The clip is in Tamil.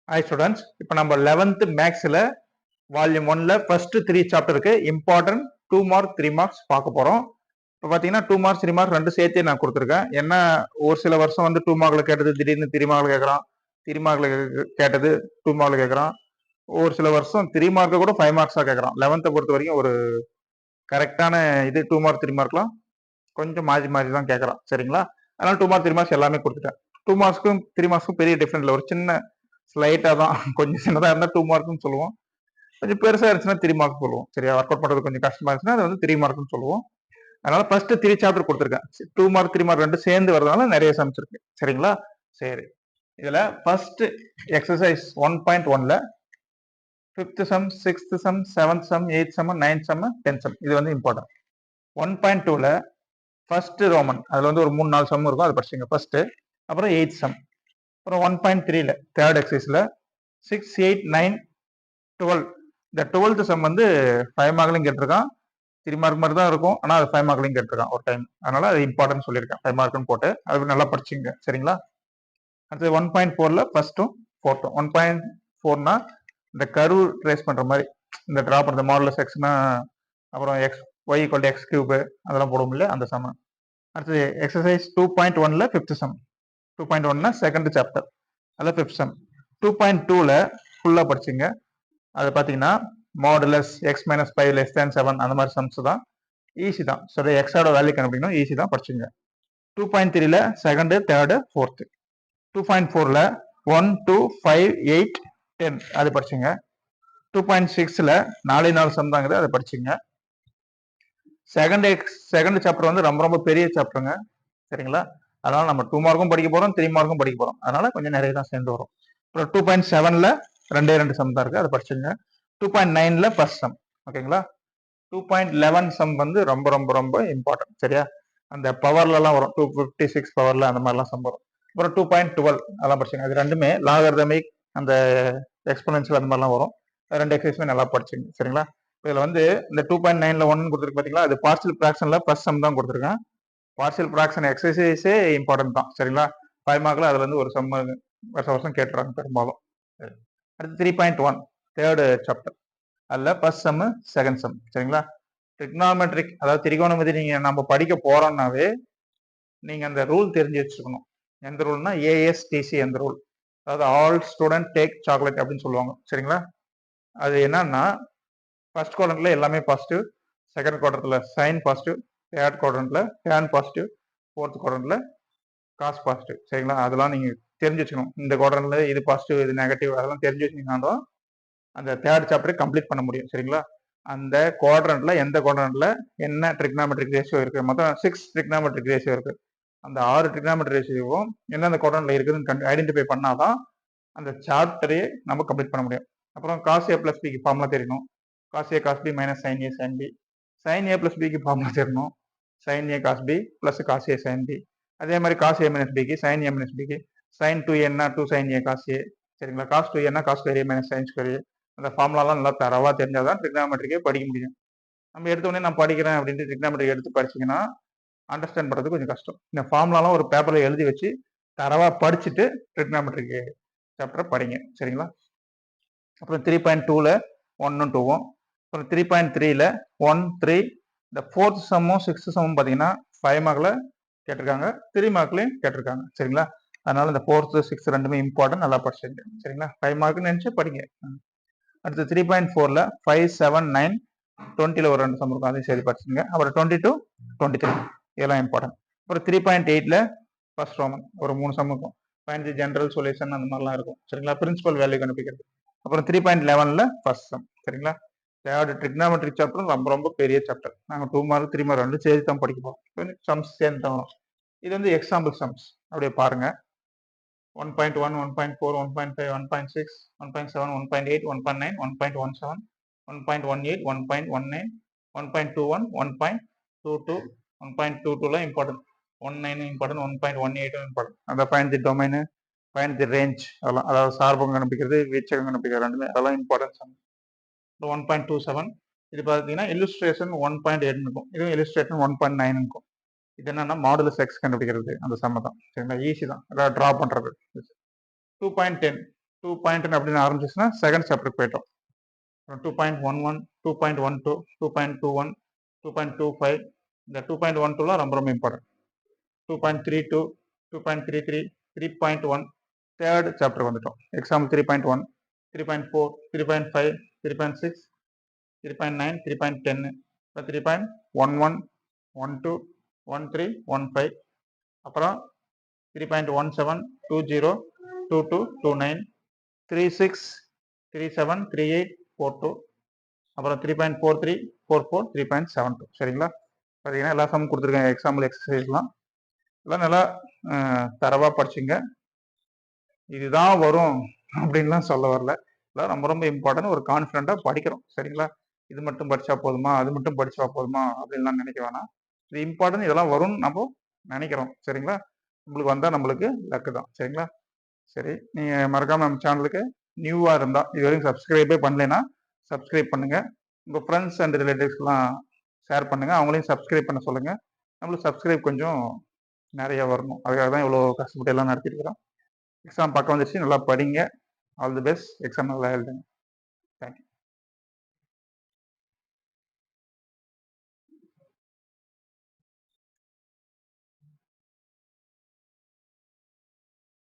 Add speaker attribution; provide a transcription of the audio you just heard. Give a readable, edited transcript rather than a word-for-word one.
Speaker 1: ஹாய் ஸ்டூடெண்ட்ஸ், இப்போ நம்ம 11th மேக்ஸில் வால்யூம் 1ல ஃபர்ஸ்ட் 3 சாப்டருக்கு இம்பார்ட்டன்ட் 2 மார்க் 3 மார்க்ஸ் பார்க்க போகிறோம். இப்போ பார்த்தீங்கன்னா 2 மார்க்ஸ் 3 மார்க்ஸ் ரெண்டு சேர்த்தே நான் கொடுத்துருக்கேன். ஏன்னா ஒரு சில வருஷம் வந்து 2 மார்க்கில் கேட்டது திடீர்னு 3 மார்க்கில் கேட்குறான், 3 மார்க்கில் கேட்டது 2 மார்க்கில் கேட்குறான். ஒரு சில வருஷம் 3 மார்க்கை கூட 5 மார்க்ஸாக கேட்குறான். 11th பொறுத்த வரைக்கும் ஒரு கரெக்டான இது 2 மார்க் 3 மார்க்லாம் கொஞ்சம் மாறி மாறி தான் கேட்குறான். சரிங்களா? அதனால 2 மார்க் 3 மார்க்ஸ் எல்லாமே கொடுத்துட்டேன். 2 மார்க்ஸ்க்கும் 3 மார்க்ஸ்க்கும் பெரிய டிஃப்ரெண்ட் இல்லை. ஒரு சின்ன ஸ்லைட்டா தான், கொஞ்சம் சின்னதா இருந்தா 2 மார்க்னு சொல்லுவோம், கொஞ்சம் பெருசா இருந்துச்சுன்னா 3 மார்க் சொல்லுவோம். சரியா? ஒர்க் அவுட் பண்றது கொஞ்சம் கஷ்டமா இருந்துச்சுன்னா அது வந்து 3 மார்க்னு சொல்லுவோம். அதனால ஃபர்ஸ்ட் 3 சாப்டர் கொடுத்துருக்கேன். 2 மார்க் 3 மார்க் ரெண்டு சேர்ந்து வரதுனால நிறைய சம்ஸ் இருக்கு. சரிங்களா? சரி, இதுல ஃபர்ஸ்ட் எக்ஸசைஸ் 1.1ல 5th sum, 6th sum, 7th sum, 8th sum, 9th sum, 10th sum இது வந்து இம்பார்ட்டன்ட். 1.2ல ஃபர்ஸ்ட் ரோமன் அதுல வந்து ஒரு 3-4 சம் இருக்கும், அது படிச்சுங்க ஃபர்ஸ்ட். அப்புறம் 8th சம். அப்புறம் 1.3ல தேர்ட் எக்ஸசைஸ்ல 6, 8, 9, 12 இந்த 12th சம் வந்து 5 மார்க்லையும் கேட்டிருக்கான். 3 மார்க் மாதிரி தான் இருக்கும், ஆனால் அது 5 மார்க்லையும் கேட்டிருக்கான் ஒரு டைம். அதனால அது இம்பார்ட்டன்ட் சொல்லியிருக்கேன், 5 மார்க்னு போட்டு அது நல்லா படிச்சுங்க. சரிங்களா? அடுத்தது 1.4ல ஃபர்ஸ்ட்டும் ஃபோர்த்தும். 1.4னா இந்த கர்வ் ட்ரேஸ் பண்ற மாதிரி, இந்த ட்ரா பண்ற மாடலஸ் எக்ஸ்னா அப்புறம் x y equal x cube அதெல்லாம் போடும் இல்லையா, அந்த சம். அடுத்தது எக்ஸசைஸ் 2.1ல 5th சம். 2.1னா செகண்ட் சாப்டர், அதில் 5th சம். 2.2ல ஃபுல்லா படிச்சுங்க. அது பார்த்தீங்கன்னா modulus x minus 5 less than 7 அந்த மாதிரி சம்ஸ் தான். ஈஸி தான். சரி, எக்ஸோட வேல்யூ கண்டுபிடிக்கணும், ஈஸி தான், படிச்சுங்க. 2.3ல செகண்ட், தேர்டு, ஃபோர்த்து. 2.4ல 1, 2, 5, 8, 10 அது படிச்சுங்க. 2.6ல 4 சம் தாங்குது, அதை படிச்சுங்க. செகண்ட் சாப்டர் வந்து ரொம்ப ரொம்ப பெரிய சாப்டருங்க. சரிங்களா? அதனால நம்ம 2 மார்க்கும் படிக்க போறோம், 3 மார்க்கும் படிக்க போறோம். அதனால கொஞ்சம் நிறைய தான் சேர்ந்து வரும். அப்புறம் 2.7ல 2 சம் தான் இருக்கு, அதை படிச்சுங்க. 2.9ல ஃபர்ஸ்ட் சம். ஓகேங்களா? 2.11 சம் வந்து ரொம்ப ரொம்ப ரொம்ப இம்பார்ட்டன்ட். சரியா? அந்த பவர்ல எல்லாம் வரும், 256 பவர்ல அந்த மாதிரிலாம் சம் வரும். அப்புறம் 2.12 அதெல்லாம் படிச்சுங்க. அது ரெண்டுமே லாகர்தமிக், அந்த எக்ஸ்போனன்ஷியல் அந்த மாதிரிலாம் வரும். ரெண்டு எக்ஸசைஸுமே நல்லா படிச்சுங்க. சரிங்களா? இதுல வந்து இந்த 2.9ல 1 கொடுத்துருக்கு பாத்தீங்களா, அது பார்ஷியல் ஃபிராக்ஷன்ல ஃபர்ஸ்ட் சம் தான் கொடுத்துருக்கேன். பார்ஷியல் ஃபிராக்ஷன் எக்ஸசைஸே இம்பார்ட்டன்ட் தான். சரிங்களா? 5 மார்க்ல அதுல இருந்து ஒரு சம் வருஷம் வருஷம் கேட்டுறாங்க பெரும்பாலும். அடுத்து 3.1 தேர்டு சாப்டர், அதுல ஃபர்ஸ்ட் சம், செகண்ட் சம். சரிங்களா? ட்ரிக்னாமெட்ரிக் அதாவது திரிகோணமிதி நீங்க நம்ம படிக்க போறோம்னாவே நீங்க அந்த ரூல் தெரிஞ்சு வச்சுக்கணும். எந்த ரூல்னா ஏஎஸ்டிசி அந்த ரூல், அதாவது ஆல் ஸ்டூடெண்ட் டேக் சாக்லேட் அப்படின்னு சொல்லுவாங்க. சரிங்களா? அது என்னன்னா ஃபர்ஸ்ட் குவாட்ரண்ட்ல எல்லாமே பாசிட்டிவ், செகண்ட் குவாட்ரண்ட்ல சைன் பாசிட்டிவ், தேர்ட் குவாட்ரண்ட்ல டேன் பாசிட்டிவ், ஃபோர்த் குவாட்ரண்ட்ல காஸ் பாசிட்டிவ். சரிங்களா? அதெல்லாம் நீங்க தெரிஞ்சு வச்சுக்கணும். இந்த குவாட்ரண்ட்ல இது பாசிட்டிவ் இது நெகட்டிவ் அதெல்லாம் தெரிஞ்சு வச்சீங்கன்னா தான் அந்த தேர்ட் சாப்டரை கம்ப்ளீட் பண்ண முடியும். சரிங்களா? அந்த குவாட்ரண்ட்ல எந்த குவாட்ரண்ட்ல என்ன ட்ரிக்னாமெட்ரிக் ரேஷியோ இருக்கு, மொத்தம் 6 ட்ரிக்னாமெட்ரிக் ரேஷியோ இருக்கு. அந்த 6 ட்ரிக்னாமெட்ரிக் ரேஷியோவும் எந்தெந்த குவாட்ரண்ட்ல இருக்குதுன்னு ஐடென்டிஃபை பண்ணாதான் அந்த சாப்டரையே நம்ம கம்ப்ளீட் பண்ண முடியும். அப்புறம் காஸ் ஏ பிளஸ் பிக்கு ஃபார்முலா தெரியணும். Cos A cos B minus sine A sine B. Sine A plus பிக்கு ஃபார்முலா தெரியணும். Sine A cos B plus cos A sine B. அதே மாதிரி காஸ் ஏ மைனஸ் பிக்கு சைன் ஏ மைனஸ் பிக்கு சைன் 2ஏன்னா 2 சைன் ஏ காஸ் ஏ. சரிங்களா? காஸ் 2ஏன்னா cos square A minus sine square A. அந்த ஃபார்முலாலாம் நல்லா தரவா தெரிஞ்சாதான் ட்ரிக்னாமெட்ரிக்கே படிக்க முடியும். நம்ம எடுத்தோடனே நான் படிக்கிறேன் அப்படின்ட்டு ட்ரிக்னாமெட்ரிக் எடுத்து படிச்சீங்கன்னா அண்டர்ஸ்டாண்ட் பண்ணுறது கொஞ்சம் கஷ்டம். இந்த ஃபார்முலாலாம் ஒரு பேப்பர்ல எழுதி வச்சு தரவா படிச்சுட்டு ட்ரிக்னாமெட்ரிக் சாப்டரை படிங்க. சரிங்களா? அப்புறம் 3.2ல 1ம் 2ம். அப்புறம் 3.3ல 1, 3 இந்த ஃபோர்த் சம்மும் 6th சம்மும் பார்த்தீங்கன்னா 5 மார்க்ல கேட்டிருக்காங்க, 3 மார்க்லையும் கேட்டிருக்காங்க. சரிங்களா? அதனால இந்த 4th 6th ரெண்டுமே இம்பார்ட்டன்ட், நல்லா படிச்சுங்க. சரிங்களா? 5 மார்க்னு நினைச்சு படிங்க. அடுத்து 3.4ல 5, 7, 9, 20ல ஒரு 2 சம் இருக்கும், அதையும் சரி படிச்சுங்க. அப்புறம் 22, 23 இதெல்லாம் இம்பார்ட்டன்ட். அப்புறம் 3.8ல ஃபர்ஸ்ட் ரோமன் ஒரு 3 சம் இருக்கும். ஃபைண்ட் தி ஜெனரல் சொல்யூஷன் அந்த மாதிரிலாம் இருக்கும். சரிங்களா? பிரின்சிபல் வேல்யூ கண்டுபிடிக்கிறது. அப்புறம் 3.11ல ஃபர்ஸ்ட் சம். சரிங்களா? தேர்ட் ட்ரிக்னாமெட்ரிக் சாப்டர் ரொம்ப ரொம்ப பெரிய சாப்டர். நாங்கள் 2 மார்க் 3 மார்க் ரெண்டு சேர்த்து தான் படிக்க போகிறோம். சம்ஸ் சேர்ந்து தான் வரும். இது வந்து எக்ஸாம்பிள் சம்ஸ், அப்படியே பாருங்க. 1.1, 1.4, 1.5, 1.6, 1.7, 1.8, 1.9, 1.17, 1.18, 1.19, 1.21, 1.22, 1.22ல இம்பார்ட்டன்ட், 19 இம்பார்ட்டன்ட், 1.18 இம்பார்ட்டன்ட். அந்த ஃபைண்ட் தி டொமைன், ஃபைண்ட் தி ரேஞ்ச் அதெல்லாம், அதாவது சார்பம் கண்டுபிடிக்கிறது வீச்சகம் கண்டுபிடிக்கிறது ரெண்டுமே அதெல்லாம் இம்பார்ட்டன்ட் சம். 1.27 இது பார்த்தீங்கன்னா இல்லுஸ்ட்ரேஷன் 1.8 இருக்கும், இதுவும் இல்லுஸ்ட்ரேஷன் 1.9 இருக்கும். இது என்னன்னா மாடுலஸ் எக்ஸ் கண்டுபிடிக்கிறது அந்த சம்ம தான். சரிங்களா? ஈஸி தான், அதாவது ட்ரா பண்றது. 2.10 2 பாயிண்ட் அப்படின்னு ஆரம்பிச்சுன்னா செகண்ட் சாப்டருக்கு போயிட்டோம். 2.11, 2.12, 2.21, 2.25. இந்த 2.12 ரொம்ப ரொம்ப இம்பார்ட்டன்ட். 2.32, 2.33, 3.1 தேர்ட் சாப்டர் வந்துட்டோம். எக்ஸாம்பிள் 3.1, 3.4, 3.5, 3.6, 3.9, 3.10, 3.11, 12, 13, 15, அப்புறம் 3.17, 20, 22, 29, 36, 37, 38, 42, அப்புறம் 3.43, 44, 3.72. சரிங்களா? பார்த்தீங்கன்னா எல்லா சம் கொடுத்துருக்கேன். எக்ஸாம்பிள் எக்ஸசைஸ்லாம் எல்லாம் நல்லா தரவாக படிச்சுங்க. இதுதான் வரும் அப்படின்லாம் சொல்ல வரல. இதெல்லாம் ரொம்ப ரொம்ப இம்பார்ட்டன்ட். ஒரு கான்ஃபிடென்ட்டாக படிக்கிறோம். சரிங்களா? இது மட்டும் படித்தா போதுமா, அது மட்டும் படித்தா போதுமா அப்படின்லாம் நினைக்க வேணாம். இது இம்பார்ட்டன்ட், இதெல்லாம் வரும்னு நம்ம நினைக்கிறோம். சரிங்களா? உங்களுக்கு வந்தால் நம்மளுக்கு லக்கு தான். சரிங்களா? சரி, நீங்கள் மறக்காமல் நம்ம சேனலுக்கு நியூவாக இருந்தால் இது வரைக்கும் சப்ஸ்கிரைபே பண்ணலைன்னா சப்ஸ்கிரைப் பண்ணுங்கள். உங்கள் ஃப்ரெண்ட்ஸ் அண்ட் ரிலேட்டிவ்ஸ்லாம் ஷேர் பண்ணுங்கள். அவங்களையும் சப்ஸ்கிரைப் பண்ண சொல்லுங்கள். நம்மளுக்கு சப்ஸ்கிரைப் கொஞ்சம் நிறைய வரணும். அதுக்காக தான் இவ்வளோ கஷ்டப்பட்டு எல்லாம் நடத்திட்டு இருக்கிறோம். எக்ஸாம் பக்கம் வந்துச்சு, நல்லா படிங்க. All the best. எக்ஸாம் நல்லா எழுதுங்க.